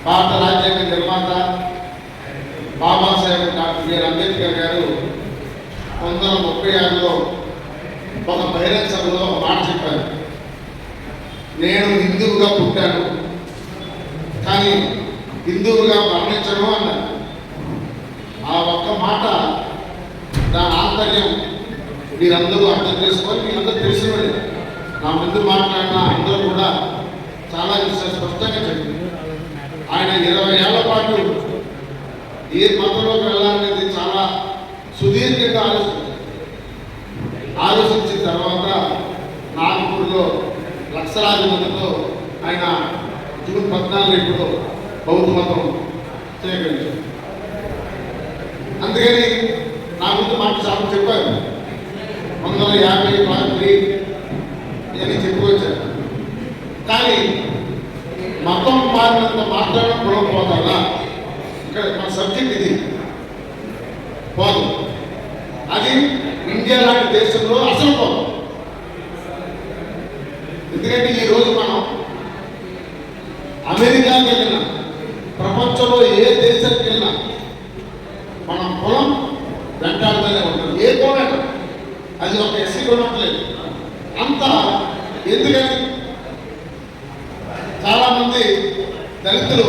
భారత రాజ్యాంగ నిర్మాత బాబాసాహెబ్ డాక్టర్ బిఆర్ అంబేద్కర్ గారు 1936లో ఒక బహిరంగ సభలో ఒక మాట చెప్పారు. నేను హిందువుగా పుట్టాను కానీ హిందువుగా మరణించను అన్నారు. ఆ ఒక్క మాట దాని ఆంతర్యం మీరందరూ అర్థం చేసుకొని మీ అందరూ తెలిసినవాళ్ళు నా ముందు మాట్లాడిన అందరూ కూడా చాలా స్పష్టంగా చెప్పింది. ఆయన 20 ఏళ్ల పాటు ఏ మతంలోకి వెళ్ళాలనేది చాలా సుదీర్ఘంగా ఆలోచించిన తర్వాత నాగపూర్లో లక్షలాది మందితో ఆయన జూన్ 14 బౌద్ధ మతం స్వీకరించారు. అందుకని నా ముందు మాట చాలా చెప్పారు. 150 పార్టీ అని చెప్పుకొచ్చారు. కానీ మతం మారినంత మాత్రమే కులం పోతారా? ఇక్కడ మన సబ్జెక్ట్ ఇది పోదు. అది ఇండియా లాంటి దేశంలో అసలు పోదు. ఎందుకంటే ఈరోజు మనం అమెరికాకి వెళ్ళినా ప్రపంచంలో ఏ దేశానికి వెళ్ళినా మనం కులం వెంటాడుతూనే ఉంటాం. ఏ కులం అది ఒక ఎస్సీ కొనట్లేదు అంత. ఎందుకని చాలా మంది దళితులు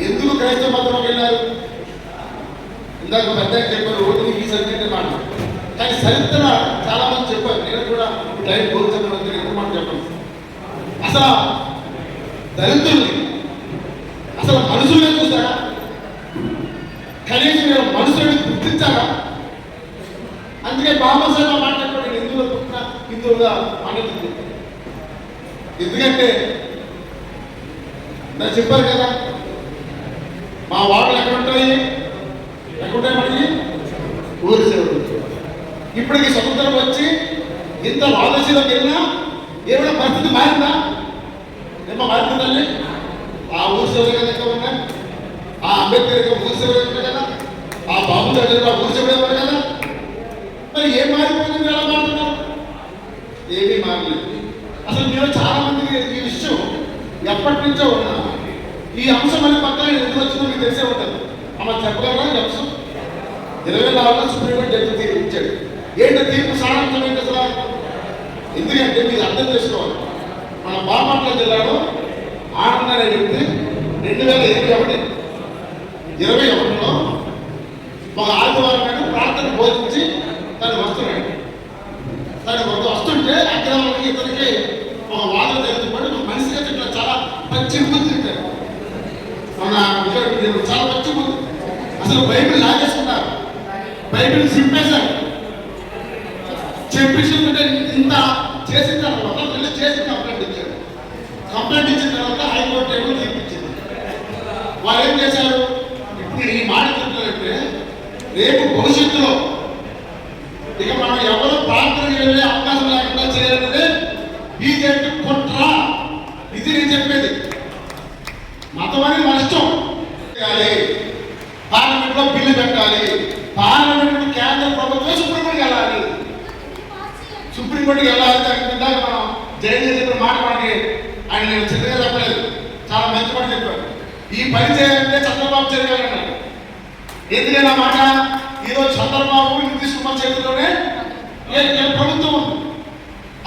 ఎందుకు క్రైస్తవ మతంలోకి వెళ్ళారు? ఇందాక పెద్ద చెప్పారు ఓటు ఈ సబ్జెక్ట్ మాట. కానీ చరిత్ర చాలా మంది చెప్పారు. నేను కూడా టైం కోరుతున్నాను ఎక్కువ మాట చెప్పాను. అసలు దళితుల్ని అసలు మనుషులే చూస్తారా? కనీసం నేను మనుషులని గుర్తించారా? అందుకే బాబాసాహెబ్ మాట్లాడుకో నేను హిందువులు పుట్టిన హిందువుగా మాట్లాడుతుంది. ఎందుకంటే నాకు చెప్పారు కదా మా వాడలు ఎక్కడుంటాయి మనకి ఊరి సేవలు. ఇప్పటికి స్వతంత్రం వచ్చి ఇంత వాదశీలకు వెళ్ళినా ఏమైనా పరిస్థితి మారిందా? ఏమో మారుతుందండి. ఆ ఊరి సేవలు కదా ఎక్కువ ఉన్నాయి. ఆ అంబేద్కర్ ఊరి సేవలు ఉంటాయి కదా. ఆ బాబు దగ్గర ఊరి సేవలు ఇవ్వరు కదా. మరి ఏం మారిపోయింది? ఎలా మారుతున్నారు? ఏమీ మారలేదు. అసలు మీరు చాలా మందికి ఈ విషయం ఎప్పటి నుంచో ఉన్నా ఈ అంశం అని పక్కన ఎందుకు వచ్చిందో మీకు తెలిసే ఉంటుంది. అమ్మ చెప్పగలరా? ఈ అంశం 2004లో సుప్రీంకోర్టు జడ్జి తీర్పు ఇచ్చాడు. ఏంటో తీర్పు సారాంశం ఏంటి అసలు? ఎందుకంటే మీరు అర్థం చేసుకోవాలి. మన బాపట్ల జిల్లాలో ఆనంద అనే వ్యక్తి 2021లో ఒక ఆదివారం నాడు ప్రార్థన బోధించి తను వస్తున్నాడు. వస్తుంటే అక్కడ ఇతనికి ఒక వాదన జరుగుతుంది. ఒక మనిషిగా ఇట్లా చాలా పచ్చి బుద్ధి తింటారు. మన చాలా పచ్చి బుద్ధి. అసలు బైబిల్ లాగేసుకున్నారు. బైబిల్ చింపేశారు. చెప్పించుకుంటే ఇంత చేసిన తర్వాత వీళ్ళు చేసి కంప్లైంట్ ఇచ్చారు. కంప్లైంట్ ఇచ్చిన తర్వాత హైకోర్టు ఏమో తీర్పిచ్చింది. వాళ్ళు ఏం చేశారు? ఇప్పుడు ఈ మాట చెప్తారంటే రేపు భవిష్యత్తులో ఇక మనం ఎవరు ప్రార్థనకి వెళ్ళే అవకాశం లేకుండా చేయాలంటే బీజేపీ కుట్ర. ఇది నేను చెప్పేది. మతం అనేది మన ఇష్టం. పార్లమెంట్ లో బిల్లు పెట్టాలి. పార్లమెంట్ కేంద్ర ప్రభుత్వం సుప్రీంకోర్టుకి వెళ్ళాలి. సుప్రీంకోర్టుకి వెళ్ళాలి. దాని మనం జైలు చెప్పిన మాట మనకి ఆయన నేను చిన్నగా చెప్పలేదు. చాలా మంచి మాట చెప్పారు. ఈ పని చేయాలంటే చంద్రబాబు చేయాలన్నారు. ఎందుకైనా మాట ఈరోజు చంద్రబాబు నితీష్ కుమార్ చేతిలోనే ప్రభుత్వం ఉంది.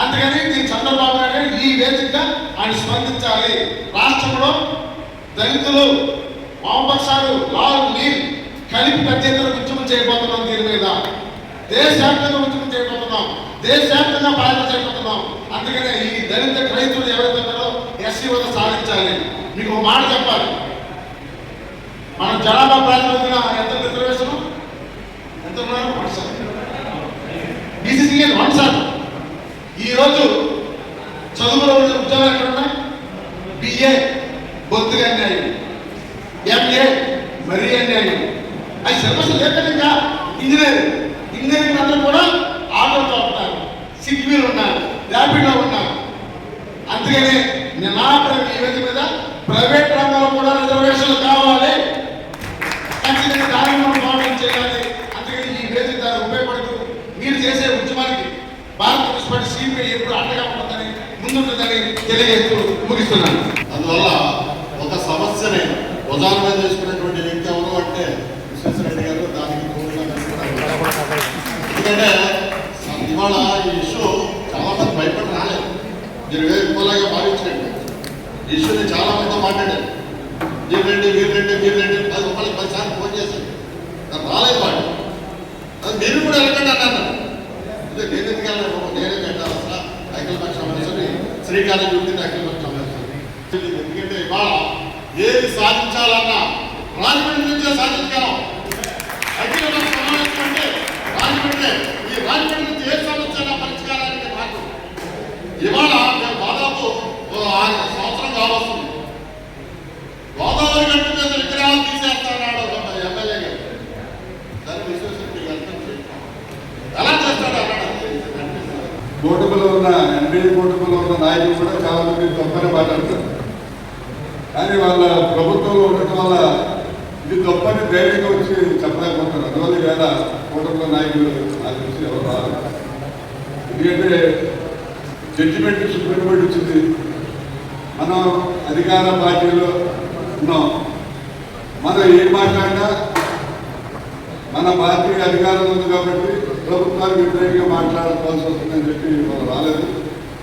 అందుకని దీని చంద్రబాబు నాయుడు ఈ వేదికగా ఆయన స్పందించాలి. రాష్ట్రంలో దళితులు వామపక్షాలు లాల్ నీల్ కలిపి పెద్ద ఉద్యమం చేయబోతున్నాం. దీని మీద దేశవ్యాప్తంగా ఉద్యమం చేయబోతున్నాం. దేశవ్యాప్తంగా పాలన చేయబోతున్నాం. అందుకనే ఈ దళిత రైతులు ఎవరైతే ఉన్నారో ఎస్సీ వద్ద సాధించాలి. మీకు ఒక మాట చెప్పాలి. మనం జనాభా ప్రాతిపదికన ఎంత రిజర్వేషన్ ఎంత ఉన్నారు? 1%. బీసీసీ 1%. ఈరోజు చదువులో ఉద్యోగాలు ఎక్కడ ఉన్నాయి? బిఏ బొత్తుగా అన్యాయం, ఎంఏ మరీ అన్యాయం. అది సిలబస్ లేకుండా ఇంజనీరింగ్ అందరూ కూడా ఆటోతో ఉన్నారు, సిగ్వీలు ఉన్నారు, ర్యాపిడ్లో ఉన్నారు. అందుకని నా ఈవేది మీద ప్రైవేట్ రంగంలో కూడా రిజర్వేషన్లు కావాలి. ఖచ్చితంగా దాన్ని మనం గవర్నమెంట్ చేయాలి. అందుకని ఈ వేదిక దాన్ని ఉపయోగపడుతూ మీరు చేసే ఉద్యమానికి భారత కమ్యూనిస్ట్ పార్టీ సిపిఐ ఎప్పుడు అండగా ఉంటుందని ముందుంటుందని తెలియజేస్తూ ముగిస్తున్నాను. అందువల్ల ఒక సమస్యని భుజాల మీద చేసుకునేటువంటి వ్యక్తి ఎవరు అంటే విశ్వేశ్వరరెడ్డి గారు. దానికి ఎందుకంటే ఇవాళ ఈ ఇష్యూ చాలా మంది భయపడి రాలేదు. మీరు ఎక్కువలాగా భావించండి. ఈ ఇష్యూని చాలా మందితో మాట్లాడారు. వీళ్ళండి 10 సార్లు ఫోన్ చేశారు. రాలేదు వాడు. అది మీరు కూడా వెళ్ళకండి అన్నారు. అంటే నేను ఎందుకు వెళ్ళాను? నేనే పెట్టాలి అసలు అఖిలపక్ష సమావేశాన్ని శ్రీకారం ఉంటుంది. అఖిలపక్ష సమావేశాన్ని ఎందుకంటే ఇవాళ ఏది సాధించాలన్నా రాజమండ్రి నుంచే సాధించగలం. అఖిలపక్ష సమావేశం అంటే రాజమండ్రి. ఈ రాజమండ్రి నుంచి ఏ సమస్య పరిష్కారానికి మార్గం. ఇవాళ మేము దాదాపు 6 సంవత్సరం కావస్తుంది. గోదావరి గట్టు మీద విగ్రహాలు తీసేస్తాడు ఎమ్మెల్యే గారు. దాన్ని విశ్వేశ్వరరెడ్డి గారు ఎలా చేస్తాడు అన్నాడు. కూటమిలో ఉన్న ఎన్డీఏ కూటమిలో ఉన్న నాయకులు కూడా చాలా మంది తప్పని మాట్లాడతారు. కానీ వాళ్ళ ప్రభుత్వంలో ఉండటం వల్ల ఇది తప్పని ధైర్యంగా వచ్చి చెప్పలేకపోతారు. అందువల్ల వేళ కూటమిలో నాయకులు నాకు తెలిసి ఎవరు రాదు. ఎందుకంటే జడ్జిమెంట్ సుప్రీంకోర్టు ఇచ్చింది. మనం అధికార పార్టీలో ఉన్నాం. మనం ఏం మాట్లాడినా మన పార్టీ అధికారంలో ఉంది కాబట్టి ప్రభుత్వానికి వ్యతిరేకంగా మాట్లాడుకోవాల్సి వస్తుందని చెప్పి వాళ్ళు రాలేదు.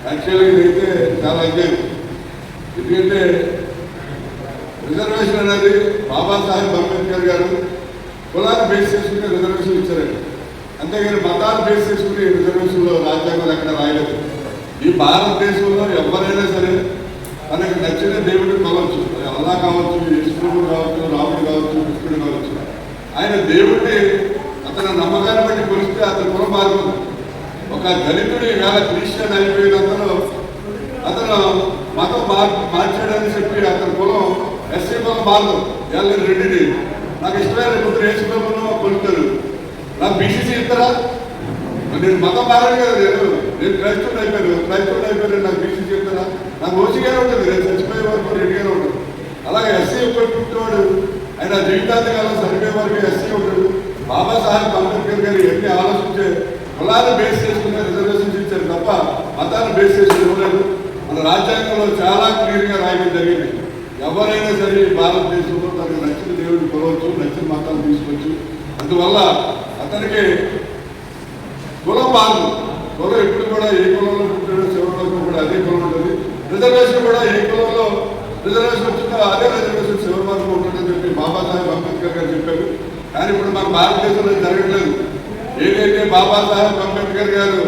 యాక్చువల్గా ఇదైతే చాలా అన్యాయం. ఎందుకంటే రిజర్వేషన్ అనేది బాబాసాహెబ్ అంబేద్కర్ గారు కులాన్ని బేస్ చేసుకుని రిజర్వేషన్ ఇచ్చారండి. అంతేగాని మతాన్ని బేస్ చేసుకుని రిజర్వేషన్లో రాజ్యాంగం ఎక్కడ రాయలేదు. ఈ భారతదేశంలో ఎవరైనా సరే మనకి నచ్చిన దేవుడు కావచ్చు, అల్లా కావచ్చు, యేసుప్రభువు కావచ్చు, రాముడు కావచ్చు, కృష్ణుడు కావచ్చు. ఆయన దేవుడిని అతని నమ్మకాన్ని బట్టి కొలిస్తే అతని కులం మారిపోతుంది. ఒక దళితుడు వేళ క్రిస్టియన్ అయిపోయినంతలో అతను మతం మార్చాడని చెప్పి అతని కులం ఎస్సీ కులం మారదు. రెడ్డిని నాకు ఇష్టమైన ముద్ర యేసుప్రభువును కొలుతారు. నాకు బీసీసీ ఇస్తారా? నేను మతం మారాను కదా. నేను క్రైస్తవుడు అయిపోయాను. నాకు బీసీసీ ఇస్తారా? నాకు ఓసీగానే ఉంటుంది. నేను చచ్చిపోయే వరకు రెడ్డిగానే ఉంటుంది. అలాగే ఎస్సీ పుట్టినవాడు ఆయన జీవితాంతకాలం చనిపోయే వరకు ఎస్సీ ఉంటాడు. బాబాసాహెబ్ అంబేద్కర్ గారు ఎన్ని ఆలోచించే కులాన్ని బేస్ చేసుకునే రిజర్వేషన్స్ ఇచ్చారు తప్ప మతాన్ని బేస్ చేసి ఇవ్వలేదు. మన రాజ్యాంగంలో చాలా క్లియర్గా రాయడం జరిగింది. ఎవరైనా సరే భారతదేశంలో తనకు నచ్చిన దేవుడిని కొలవచ్చు, నచ్చిన మతాన్ని తీసుకోవచ్చు. అందువల్ల అతనికి కులం మారదు. కులం ఎప్పుడు కూడా ఏ కులంలో పుట్టాడో చివరి కూడా అదే కులం ఉంటుంది. రిజర్వేషన్ కూడా ఏ కులంలో రిజర్వేషన్ వచ్చిందో అదే రిజర్వేషన్ చివరి వరకు ఉంటుందని చెప్పి బాబాసాహెబ్ అంబేద్కర్ గారు చెప్పారు. కానీ ఇప్పుడు మన భారతదేశంలో జరగట్లేదు. ఏదైతే బాబాసాహెబ్ అంబేద్కర్ గారు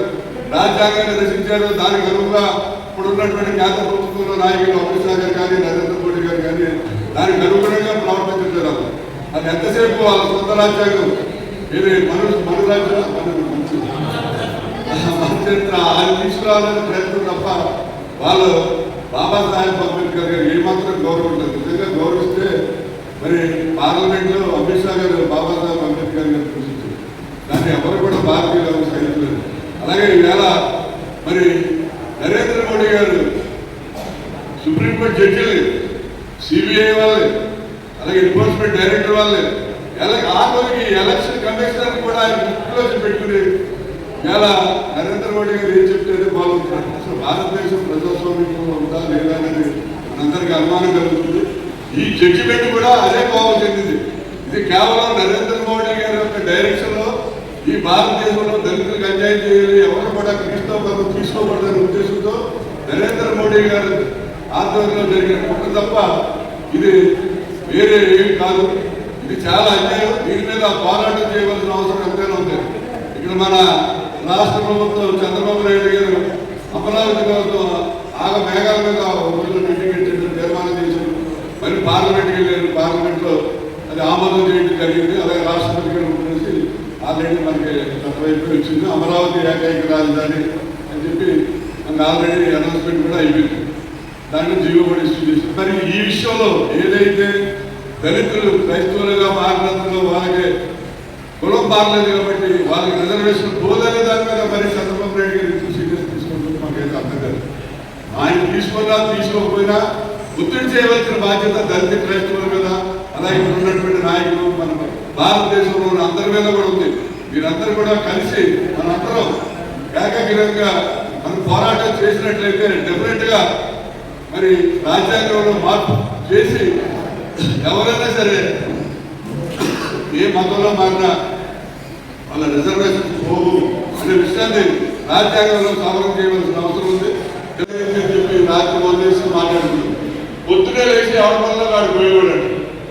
రాజ్యాంగాన్ని రచించారో దానికి అనువుగా ఇప్పుడు ఉన్నటువంటి కేంద్ర ప్రభుత్వంలో నాయకులు అమిత్ షా గారు కానీ, నరేంద్ర మోడీ గారు కానీ దానికి అనుగుణంగా ప్రవర్తించారు. అది ఎంతసేపు వాళ్ళ సొంత రాజ్యాంగం ఇది మన రాజ్యం ఆయన తీసుకురావాలని ప్రయత్నం తప్ప వాళ్ళు బాబాసాహెబ్ అంబేద్కర్ గారు ఏమాత్రం గౌరవం లేదు. నిజంగా గౌరవిస్తే మరి పార్లమెంట్లో అమిత్ షా గారు బాబాసాహెబ్ అంబేద్కర్ గారు సూచించారు. దాన్ని ఎవరు కూడా భారతీయులు ఎవరు సహించలేదు. అలాగే ఈవేళ మరి నరేంద్ర మోడీ గారు సుప్రీంకోర్టు జడ్జిలు, సిబిఐ వాళ్ళు, అలాగే ఎన్ఫోర్స్మెంట్ డైరెక్టర్ వాళ్ళు ఆఖరికి ఎలక్షన్ కమిషనర్ కూడా ఆయన దృష్టిలో పెట్టుకుని ఇలా నరేంద్ర మోడీ గారు ఏం చెప్తే బాగుంటుంది. అసలు భారతదేశం ప్రజాస్వామ్యంలో ఉందా లేదా అనేది మనందరికీ అనుమానం కలుగుతుంది. ఈ జడ్జిమెంట్ కూడా అదే కోపం చెందింది. ఇది కేవలం నరేంద్ర మోడీ గారి యొక్క డైరెక్షన్ లో ఈ భారతదేశంలో దళితులకు అన్యాయం చేయాలి, ఎవరు కూడా క్రీస్తవ తీసుకోకూడదనే ఉద్దేశంతో నరేంద్ర మోడీ గారు ఆధ్వర్యంలో జరిగిన కుట్ర తప్ప ఇది వేరే ఏమి కాదు. ఇది చాలా అన్యాయం. దీని మీద పోరాటం చేయవలసిన అవసరం ఎంతైనా ఉంది. ఇక్కడ మన రాష్ట్ర ప్రభుత్వం చంద్రబాబు నాయుడు గారు అమరావతి మేఘాల మీద మీటింగ్ పెట్టిన తీర్మానం చేశారు. మరి పార్లమెంట్కి వెళ్ళారు. పార్లమెంట్లో అది ఆమోదం చేయడం జరిగింది. అలాగే రాష్ట్రపతి గారు కలిసి ఆల్రెడీ మనకి వైపు వచ్చింది. అమరావతి ఏకైక రాజధాని అని చెప్పి మనకి ఆల్రెడీ అనౌన్స్మెంట్ కూడా అయిపోయింది. దాంట్లో జీవో కూడా ఇష్యూ చేసింది. మరి ఈ విషయంలో ఏదైతే దళితులు క్రైస్తవులుగా మారినందులో వాళ్ళకి కులం మారలేదు కాబట్టి వాళ్ళకి రిజర్వేషన్ పోదనే దాని మీద మరి చంద్రబాబు నాయుడు గారు సీరియస్ తీసుకుంటుంది. మాకైతే అర్థం కాదు. ఆయన తీసుకున్నా తీసుకోకపోయినా ఒత్తిడి చేయవలసిన బాధ్యత దళిత క్రైస్తవుల మీద, అలాగే ఉన్నటువంటి నాయకులు మన భారతదేశంలో ఉన్న అందరి మీద కూడా ఉంది. మీరందరూ కూడా కలిసి మనందరం ఏకగ్రీవంగా మనం పోరాటం చేసినట్లయితే డెఫినెట్ గా మరి రాజ్యాంగంలో మార్పు చేసి ఎవరైనా సరే ఏ మతంలో మారినా వాళ్ళ రిజర్వేషన్ పోవు అనే విషయాన్ని రాజ్యాంగంలో సవరణ చేయవలసిన అవసరం ఉంది అని చెప్పి రాత్రి వదిలేసి మాట్లాడుతుంది. పొద్దునే లేచి ఎవరి వల్ల వాడు పోయేవాడు.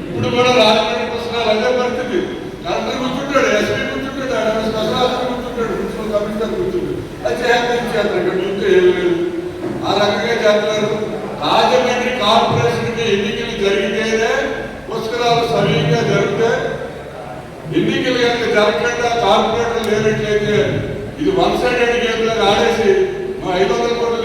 ఇప్పుడు కూడా రాజమండ్రి పుస్తకాలు అదే పరిస్థితి. కలెక్టర్ కూర్చుంటాడు, ఎస్పీ కూర్చుంటాడు, స్పెషల్ ఆఫీసర్ కూర్చుంటాడు, ప్రిన్సిపల్ కమిషనర్ కూర్చుంటాడు. అది చేస్తారు ఇక్కడ చూస్తే ఏమి లేదు. ఆ రకంగా చేస్తున్నారు. రాజమండ్రి కార్పొరేషన్కి ఎన్నికలు జరిగితేనే పుస్తకాలు సరిగ్గా జరిగితే, ఎన్నికలు కనుక జరగకుండా కార్పొరేటర్ లేనట్లయితే ఇది వన్ సైడెడ్ గేమ్ లాగా ఆడేసి 500 కోట్ల